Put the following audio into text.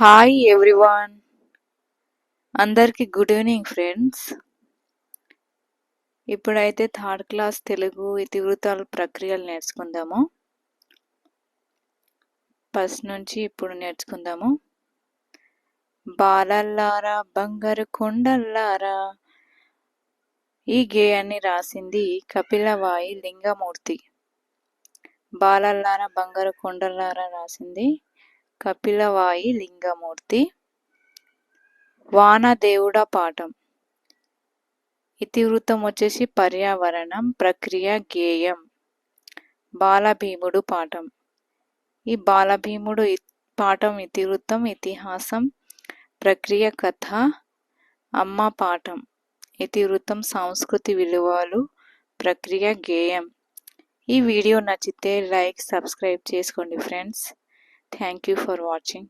Hi everyone, అందరికీ good evening friends. ఇప్పుడైతే third class Telugu ఇతివృత్తాల ప్రక్రియలు నేర్చుకుందాము. ఫస్ట్ నుంచి ఇప్పుడు నేర్చుకుందాము. బాలల్లారా బంగారు కొండల్లారా, ఈ గేయాన్ని రాసింది కపిలవాయి లింగమూర్తి. బాలల్లారా బంగారు కొండల్లారా రాసింది కపిలవాయి లింగమూర్తి. వానదేవుడ పాఠం. ఇతివృత్తం వచ్చేసి పర్యావరణం, ప్రక్రియ గేయం. బాలభీముడు పాఠం. ఈ బాలభీముడు పాఠం ఇతివృత్తం ఇతిహాసం, ప్రక్రియ కథ. అమ్మ పాఠం ఇతివృత్తం సంస్కృతి విలువలు, ప్రక్రియ గేయం. ఈ వీడియో నచ్చితే లైక్, సబ్స్క్రైబ్ చేసుకోండి friends. Thank you for watching.